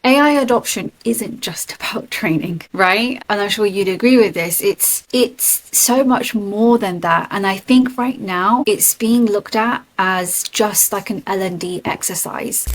AI adoption isn't just about training, right? And I'm sure you'd agree with this. It's so much more than that. And I think right now it's being looked at as just like an L&D exercise.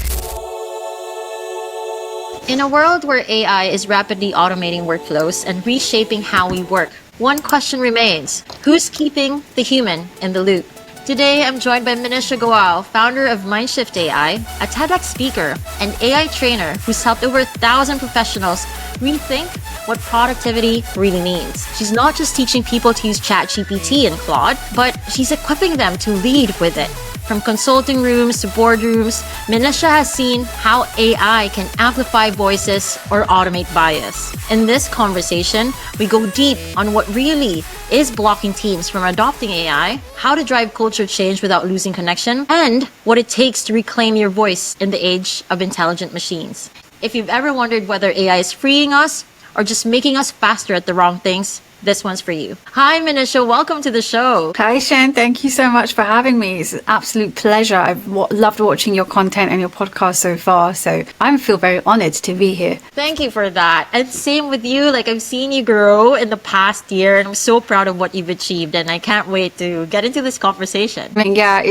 In a world where AI is rapidly automating workflows and reshaping how we work, one question remains: who's keeping the human in the loop? Today, I'm joined by Minisha Goel, founder of Mindshift AI, a TEDx speaker, and AI trainer who's helped over 1,000 professionals rethink what productivity really means. She's not just teaching people to use ChatGPT and Claude, but she's equipping them to lead with it. From consulting rooms to boardrooms, Minisha has seen how AI can amplify voices or automate bias. In this conversation, we go deep on what really is blocking teams from adopting AI, how to drive culture change without losing connection, and what it takes to reclaim your voice in the age of intelligent machines. If you've ever wondered whether AI is freeing us or just making us faster at the wrong things, this one's for you. Hi, Minisha. Welcome to the show. Hi, Cien. Thank you so much for having me. It's an absolute pleasure. I've loved watching your content and your podcast so far. So I feel very honored to be here. Thank you for that. And same with you. Like, I've seen you grow in the past year, and I'm so proud of what you've achieved. And I can't wait to get into this conversation. Yeah,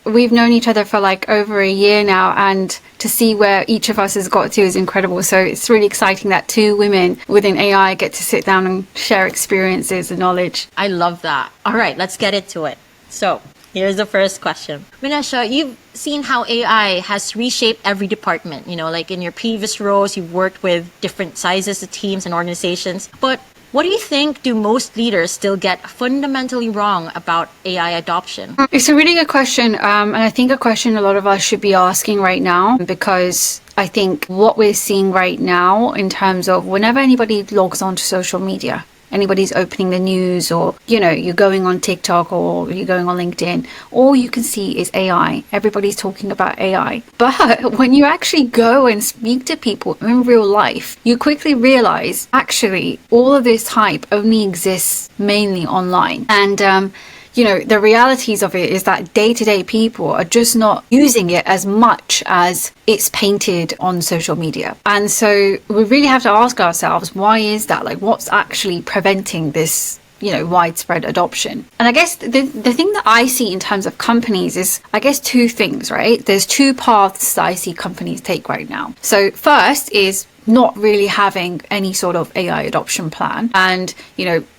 we've known each other for like over a year now, and to see where each of us has got to is incredible. So it's really exciting that two women within AI get to sit down and share experiences and knowledge. I love that. All right, let's get into it. So here's the first question. Minisha, you've seen how AI has reshaped every department. Like in your previous roles, you've worked with different sizes of teams and organizations. But what do you think do most leaders still get fundamentally wrong about AI adoption? It's a really good question. And I think a question a lot of us should be asking right now, because I think what we're seeing right now in terms of whenever anybody logs onto social media, anybody's opening the news, or you're going on TikTok or you're going on LinkedIn, all you can see is AI. Everybody's talking about AI. But when you actually go and speak to people in real life, you quickly realize actually all of this hype only exists mainly online. And the realities of it is that day-to-day people are just not using it as much as it's painted on social media. And so we really have to ask ourselves, why is that? Like, what's actually preventing this, widespread adoption? And I guess the thing that I see in terms of companies is, I guess, two things, right? There's two paths that I see companies take right now. So first is not really having any sort of AI adoption plan. And,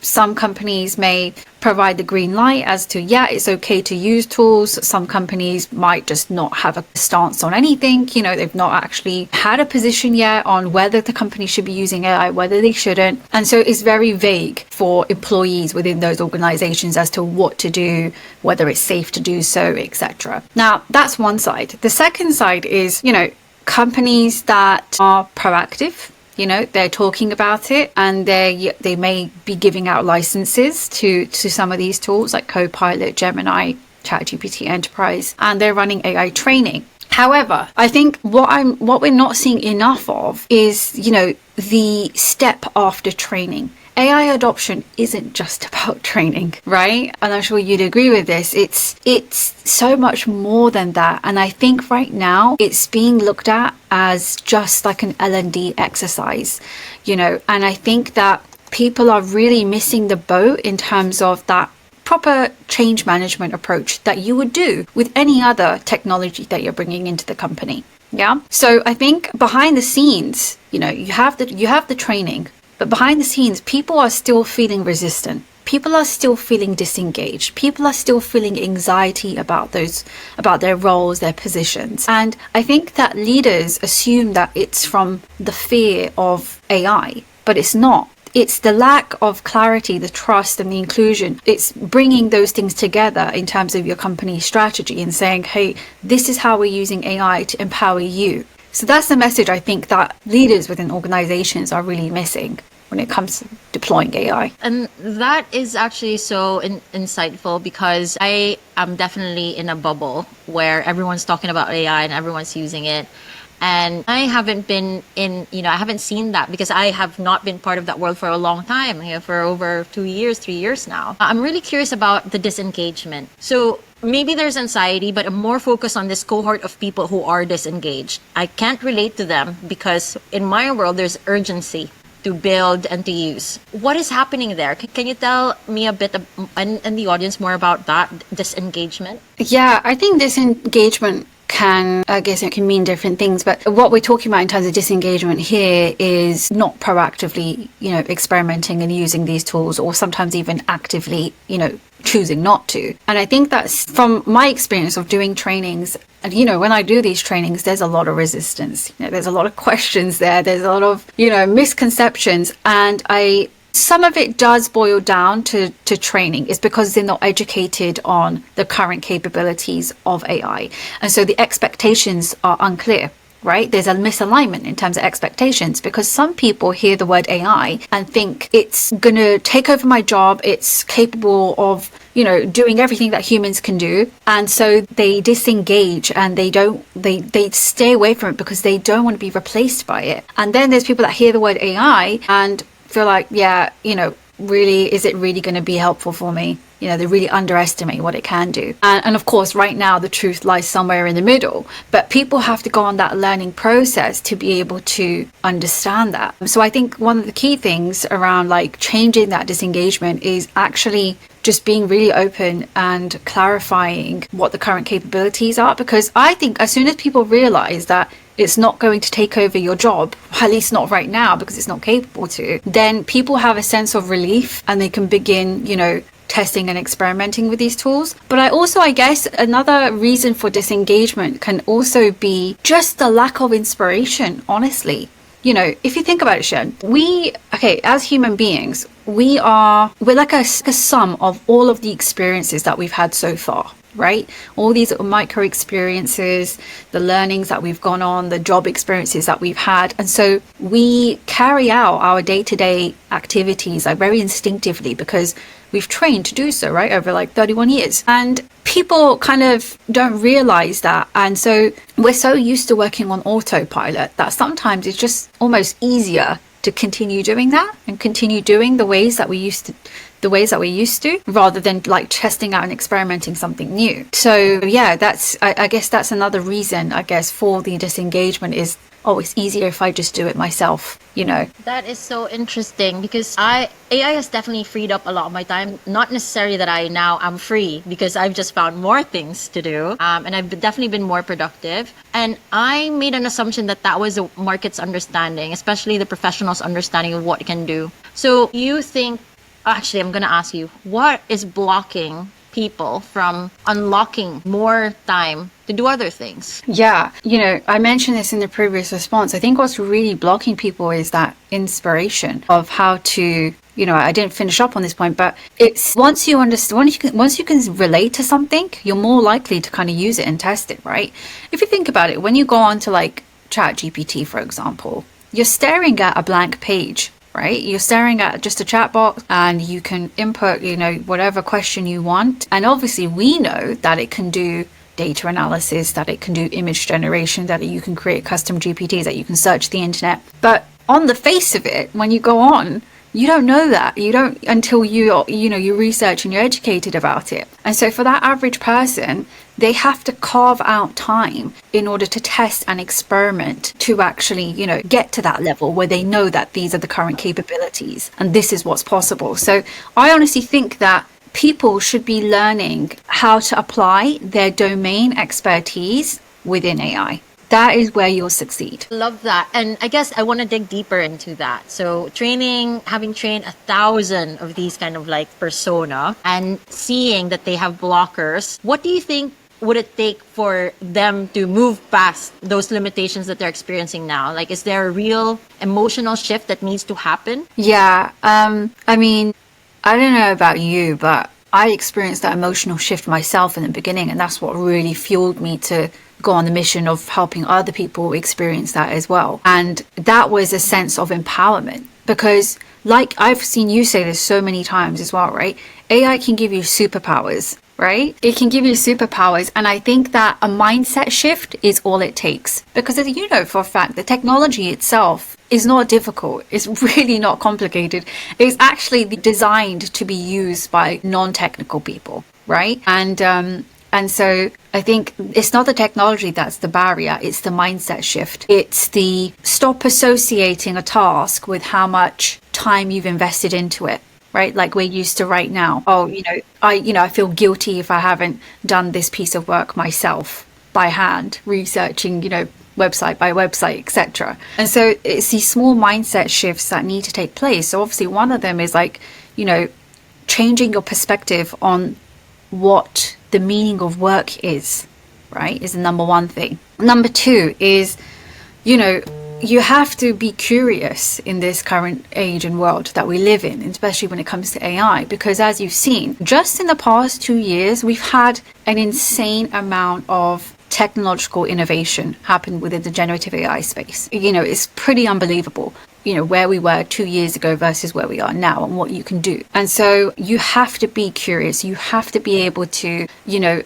some companies may provide the green light as to, it's okay to use tools. Some companies might just not have a stance on anything. They've not actually had a position yet on whether the company should be using AI, whether they shouldn't. And so it's very vague for employees within those organizations as to what to do, whether it's safe to do so, etc. Now, that's one side. The second side is, companies that are proactive. They're talking about it, and they may be giving out licenses to some of these tools like Copilot, Gemini, ChatGPT Enterprise, and they're running AI training. However, I think what we're not seeing enough of is, the step after training. AI adoption isn't just about training, right? And I'm sure you'd agree with this. It's so much more than that. And I think right now it's being looked at as just like an L&D exercise, and I think that people are really missing the boat in terms of that proper change management approach that you would do with any other technology that you're bringing into the company. Yeah. So I think behind the scenes, you have the training. But behind the scenes, people are still feeling resistant. People are still feeling disengaged. People are still feeling anxiety about their roles, their positions. And I think that leaders assume that it's from the fear of AI, but it's not. It's the lack of clarity, the trust and the inclusion. It's bringing those things together in terms of your company's strategy and saying, hey, this is how we're using AI to empower you. So that's the message I think that leaders within organizations are really missing when it comes to deploying AI. And that is actually so insightful, because I am definitely in a bubble where everyone's talking about AI and everyone's using it. And I haven't been I haven't seen that, because I have not been part of that world for a long time, for over 2 years, 3 years now. I'm really curious about the disengagement. So maybe there's anxiety, but I'm more focused on this cohort of people who are disengaged. I can't relate to them because in my world, there's urgency to build and to use. What is happening there? Can you tell me a bit and the audience more about that disengagement? Yeah, I think disengagement I guess it can mean different things, but what we're talking about in terms of disengagement here is not proactively, experimenting and using these tools, or sometimes even actively, choosing not to. And I think that's from my experience of doing trainings. And, when I do these trainings, there's a lot of resistance. There's a lot of questions there. There's a lot of, misconceptions. And some of it does boil down to training. It's because they're not educated on the current capabilities of AI. And so the expectations are unclear, right? There's a misalignment in terms of expectations because some people hear the word AI and think it's going to take over my job. It's capable of, doing everything that humans can do. And so they disengage and they stay away from it because they don't want to be replaced by it. And then there's people that hear the word AI and feel like, really, is it really going to be helpful for me? They really underestimate what it can do. And of course, right now, the truth lies somewhere in the middle. But people have to go on that learning process to be able to understand that. So I think one of the key things around changing that disengagement is actually just being really open and clarifying what the current capabilities are. Because I think as soon as people realize that it's not going to take over your job, at least not right now because it's not capable to, then people have a sense of relief and they can begin, testing and experimenting with these tools. But I guess another reason for disengagement can also be just the lack of inspiration, honestly. If you think about it, Cien, as human beings, we're like a sum of all of the experiences that we've had so far. Right? All these micro experiences, the learnings that we've gone on, the job experiences that we've had. And so we carry out our day-to-day activities very instinctively because we've trained to do so, right? Over 31 years. And people kind of don't realize that. And so we're so used to working on autopilot that sometimes it's just almost easier to continue doing that and continue doing the ways that we used to, rather than testing out and experimenting something new. So yeah, I guess that's another reason, for the disengagement is, it's easier if I just do it myself, That is so interesting because AI has definitely freed up a lot of my time. Not necessarily that I now am free because I've just found more things to do. And I've definitely been more productive. And I made an assumption that was the market's understanding, especially the professionals' understanding of what it can do. So you think, actually, I'm going to ask you, what is blocking people from unlocking more time to do other things? Yeah, I mentioned this in the previous response. I think what's really blocking people is that inspiration of how to, I didn't finish up on this point, but it's once you understand, once you can relate to something, you're more likely to kind of use it and test it, right? If you think about it, when you go on to Chat GPT, for example, you're staring at a blank page. Right? You're staring at just a chat box and you can input, whatever question you want. And obviously we know that it can do data analysis, that it can do image generation, that you can create custom GPTs, that you can search the internet. But on the face of it, when you go on, you don't know that. You don't until you research and you're educated about it. And so for that average person, they have to carve out time in order to test and experiment to actually, get to that level where they know that these are the current capabilities and this is what's possible. So I honestly think that people should be learning how to apply their domain expertise within AI. That is where you'll succeed. Love that. And I guess I want to dig deeper into that. So having trained 1,000 of these kind of persona and seeing that they have blockers, what do you think would it take for them to move past those limitations that they're experiencing now? Is there a real emotional shift that needs to happen? Yeah. I mean, I don't know about you, but I experienced that emotional shift myself in the beginning. And that's what really fueled me to go on the mission of helping other people experience that as well. And that was a sense of empowerment because I've seen you say this so many times as well, right? AI can give you superpowers, right? It can give you superpowers. And I think that a mindset shift is all it takes because as you know for a fact, the technology itself is not difficult. It's really not complicated. It's actually designed to be used by non-technical people, right? And And so I think it's not the technology that's the barrier, it's the mindset shift. It's the stop associating a task with how much time you've invested into it, right? Like we're used to right now. Oh, I feel guilty if I haven't done this piece of work myself by hand, researching, website by website, etc. And so it's these small mindset shifts that need to take place. So obviously one of them is like, changing your perspective on what the meaning of work is, right? Is the number one thing. Number two is, you have to be curious in this current age and world that we live in, especially when it comes to AI, because as you've seen, just in the past 2 years, we've had an insane amount of technological innovation happen within the generative AI space. It's pretty unbelievable, where we were 2 years ago versus where we are now and what you can do. And so you have to be curious. You have to be able to,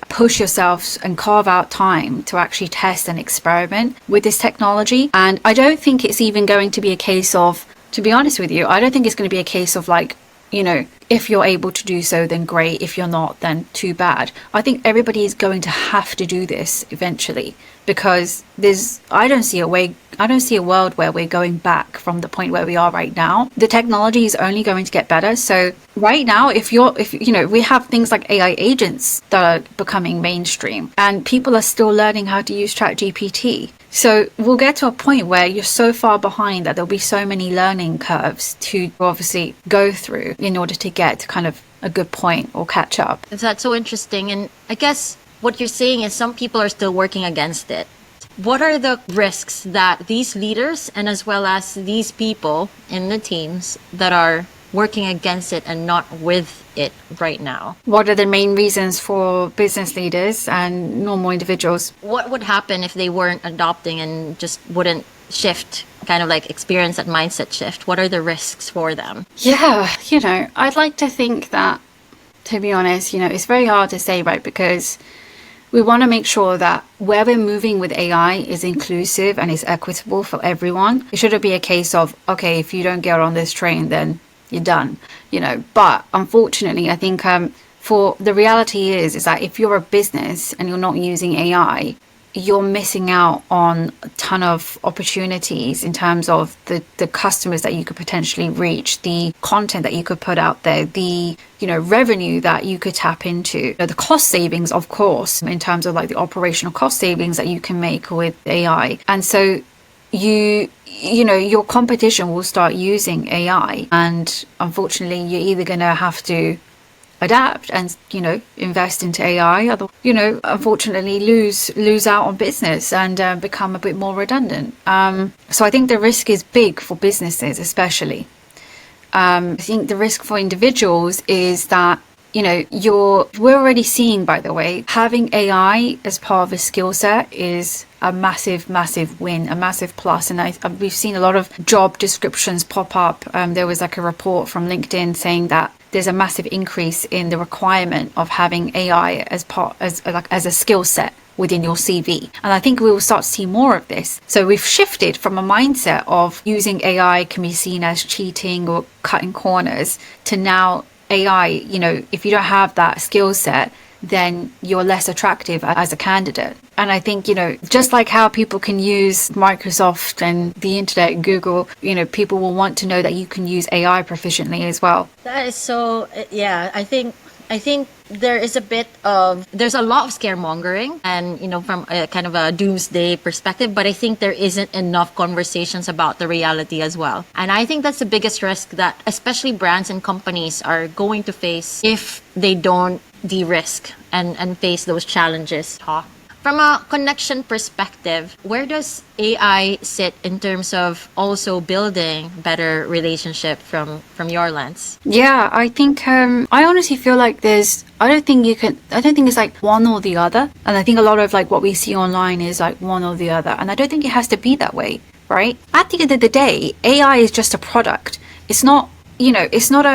push yourself and carve out time to actually test and experiment with this technology. And I don't think it's even going to be a case of, to be honest with you, I don't think it's going to be a case of like, if you're able to do so, then great. If you're not, then too bad. I think everybody is going to have to do this eventually, because I don't see a world where we're going back from the point where we are right now. The technology is only going to get better. So right now, if we have things like AI agents that are becoming mainstream, and people are still learning how to use ChatGPT. So we'll get to a point where you're so far behind that there'll be so many learning curves to obviously go through in order to get to kind of a good point or catch up. That's so interesting. And I guess what you're saying is some people are still working against it. What are the risks that these leaders and as well as these people in the teams that are working against it and not with it right now? What are the main reasons for business leaders and normal individuals? What would happen if they weren't adopting and just wouldn't shift, kind of like experience that mindset shift? What are the risks for them? Yeah, I'd like to think that, to be honest, it's very hard to say, right? Because we want to make sure that where we're moving with AI is inclusive and is equitable for everyone. It shouldn't be a case of, okay, if you don't get on this train, then you're done, But unfortunately, I think for the reality is that if you're a business and you're not using AI, you're missing out on a ton of opportunities in terms of the customers that you could potentially reach, the content that you could put out there, the revenue that you could tap into, the cost savings, of course, in terms of like the operational cost savings that you can make with AI. And so your competition will start using AI, and unfortunately you're either going to have to adapt and invest into AI, unfortunately lose out on business and become a bit more redundant. So I think the risk is big for businesses, especially. I think the risk for individuals is that we're already seeing, by the way, having AI as part of a skill set is a massive win, a massive plus. And we've seen a lot of job descriptions pop up. There was like a report from LinkedIn saying that there's a massive increase in the requirement of having AI as a skill set within your CV. And I think we will start to see more of this. So we've shifted from a mindset of using AI can be seen as cheating or cutting corners to now AI, if you don't have that skill set, then you're less attractive as a candidate. And I think, just like how people can use Microsoft and the internet, Google, people will want to know that you can use AI proficiently as well. That is so, yeah, I think there's a lot of scaremongering and, from a kind of a doomsday perspective, but I think there isn't enough conversations about the reality as well. And I think that's the biggest risk that especially brands and companies are going to face if they don't de-risk and face those challenges. From a connection perspective, where does AI sit in terms of also building better relationship from your lens? Yeah, I think I honestly feel like I don't think it's like one or the other. And I think a lot of like what we see online is like one or the other. And I don't think it has to be that way, right? At the end of the day, AI is just a product. It's not it's not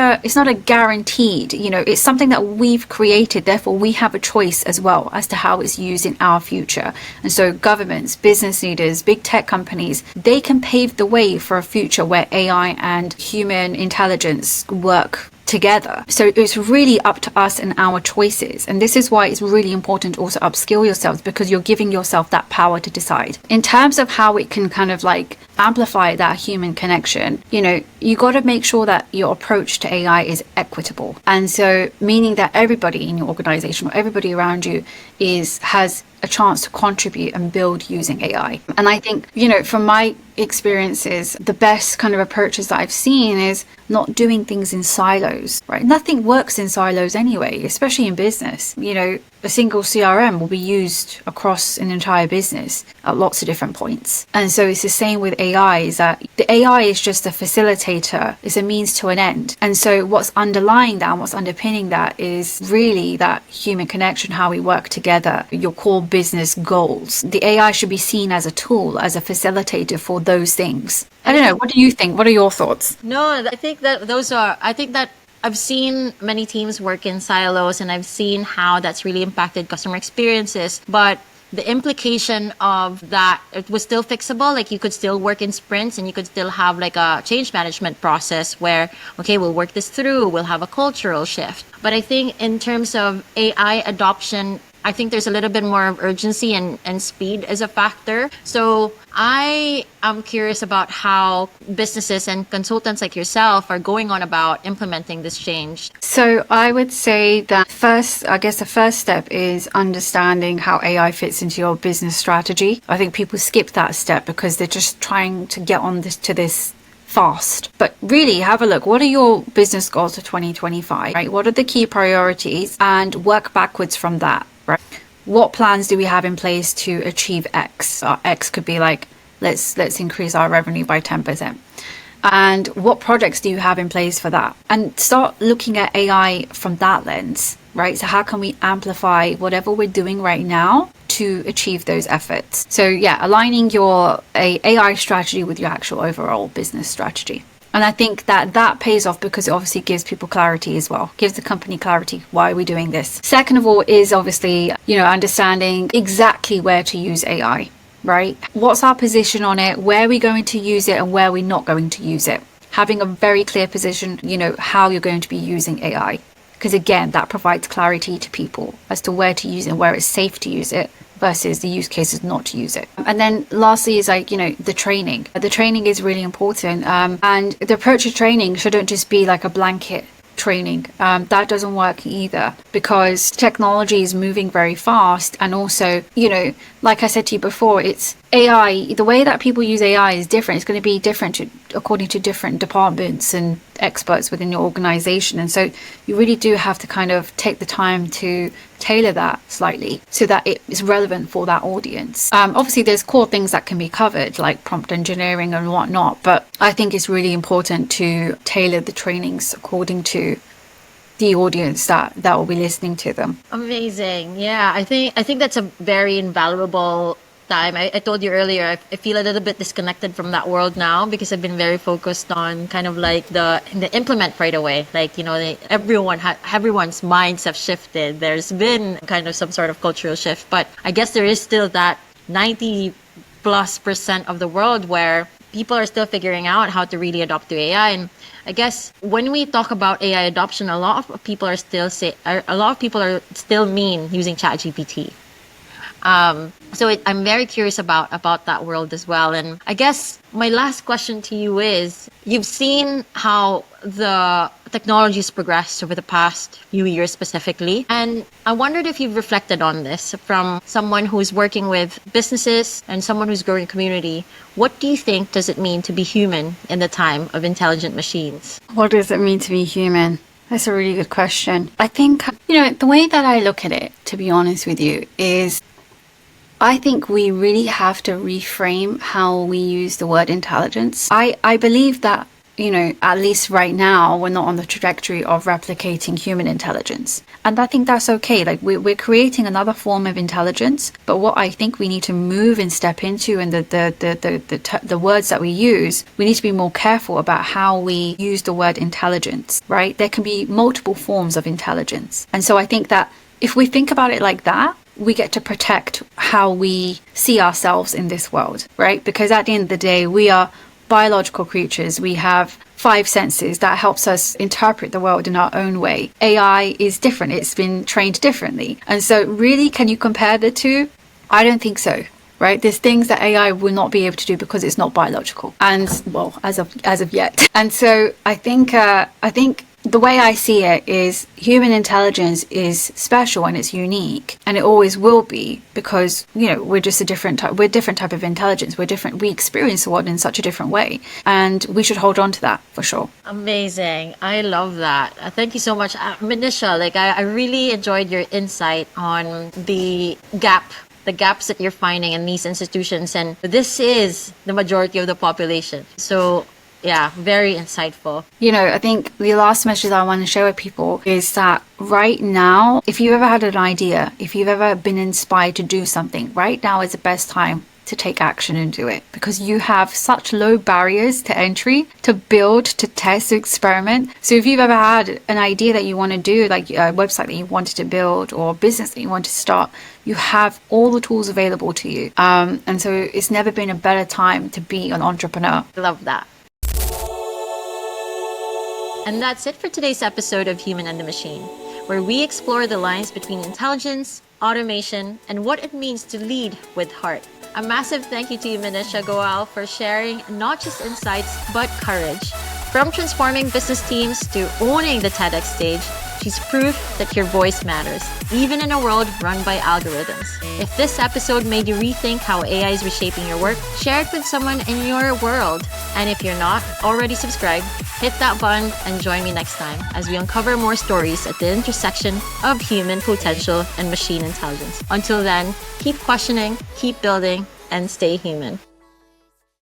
a guaranteed, it's something that we've created. Therefore, we have a choice as well as to how it's used in our future. And so governments, business leaders, big tech companies, they can pave the way for a future where AI and human intelligence work together. So it's really up to us and our choices. And this is why it's really important to also upskill yourselves, because you're giving yourself that power to decide. In terms of how it can kind of like amplify that human connection, you got to make sure that your approach to AI is equitable. And so meaning that everybody in your organization or everybody around you has a chance to contribute and build using AI. And I think, from my experiences, the best kind of approaches that I've seen is not doing things in silos, right? Nothing works in silos anyway, especially in business. A single CRM will be used across an entire business at lots of different points. And so it's the same with AI, is that the AI is just a facilitator, it's a means to an end. And so what's underlying that and what's underpinning that is really that human connection, how we work together, your core business goals. The AI should be seen as a tool, as a facilitator for those things. I don't know. What do you think? What are your thoughts? No, I think that I've seen many teams work in silos, and I've seen how that's really impacted customer experiences. But the implication of that, it was still fixable. Like, you could still work in sprints, and you could still have like a change management process where, okay, we'll work this through, we'll have a cultural shift. But I think in terms of AI adoption, I think there's a little bit more of urgency and speed as a factor. So I am curious about how businesses and consultants like yourself are going on about implementing this change. So I would say that the first step is understanding how AI fits into your business strategy. I think people skip that step because they're just trying to get on this fast. But really have a look. What are your business goals for 2025, right? What are the key priorities, and work backwards from that, right? What plans do we have in place to achieve X? X could be like, let's increase our revenue by 10%. And what projects do you have in place for that? And start looking at AI from that lens, right? So how can we amplify whatever we're doing right now to achieve those efforts? So yeah, aligning your AI strategy with your actual overall business strategy. And I think that pays off because it obviously gives people clarity as well, gives the company clarity. Why are we doing this? Second of all is obviously, understanding exactly where to use AI, right? What's our position on it? Where are we going to use it and where we're not going to use it? Having a very clear position, how you're going to be using AI. Because again, that provides clarity to people as to where to use it and where it's safe to use it versus the use cases not to use it. And then lastly is the training. The training is really important. And the approach to training shouldn't just be like a blanket training. That doesn't work either, because technology is moving very fast. And also, like I said to you before, it's AI, the way that people use AI is different. It's going to be different according to different departments and experts within your organization. And so you really do have to kind of take the time to tailor that slightly so that it is relevant for that audience. Obviously, there's core things that can be covered, like prompt engineering and whatnot, but I think it's really important to tailor the trainings according to the audience that will be listening to them. Amazing. Yeah, I think that's a very invaluable time. I told you earlier, I feel a little bit disconnected from that world now because I've been very focused on kind of like the implement right away. Like, everyone's minds have shifted. There's been kind of some sort of cultural shift, but I guess there is still that 90+% of the world where people are still figuring out how to really adopt to AI. And I guess when we talk about AI adoption, a lot of people are still mean using ChatGPT. So I'm very curious about that world as well. And I guess my last question to you is, you've seen how the technology's progressed over the past few years specifically. And I wondered if you've reflected on this from someone who's working with businesses and someone who's growing community. What do you think does it mean to be human in the time of intelligent machines? What does it mean to be human? That's a really good question. I think, the way that I look at it, to be honest with you, is I think we really have to reframe how we use the word intelligence. I believe that, at least right now, we're not on the trajectory of replicating human intelligence. And I think that's okay. Like, we're creating another form of intelligence. But what I think we need to move and step into, and the words that we use, we need to be more careful about how we use the word intelligence, right? There can be multiple forms of intelligence. And so I think that if we think about it like that, we get to protect how we see ourselves in this world, right? Because at the end of the day, we are biological creatures. We have five senses that helps us interpret the world in our own way. AI is different. It's been trained differently. And so really, can you compare the two? I don't think so. Right? There's things that AI will not be able to do because it's not biological. And well, as of yet. And so I think the way I see it is human intelligence is special and it's unique, and it always will be, because we're just different type of intelligence. We experience the world in such a different way, and we should hold on to that for sure. Amazing. I love that. Thank you so much, Minisha. I really enjoyed your insight on the gaps that you're finding in these institutions, and this is the majority of the population. So yeah, very insightful. I think the last message that I want to share with people is that right now, if you've ever had an idea, if you've ever been inspired to do something, right now is the best time to take action and do it, because you have such low barriers to entry to build, to test, to experiment. So if you've ever had an idea that you want to do, like a website that you wanted to build or a business that you want to start, you have all the tools available to you. And so it's never been a better time to be an entrepreneur. Love that. And that's it for today's episode of Human and the Machine, where we explore the lines between intelligence, automation, and what it means to lead with heart. A massive thank you to you, Minisha Goel, for sharing not just insights, but courage. From transforming business teams to owning the TEDx stage, she's proof that your voice matters, even in a world run by algorithms. If this episode made you rethink how AI is reshaping your work, share it with someone in your world. And if you're not already subscribed, hit that button and join me next time as we uncover more stories at the intersection of human potential and machine intelligence. Until then, keep questioning, keep building, and stay human.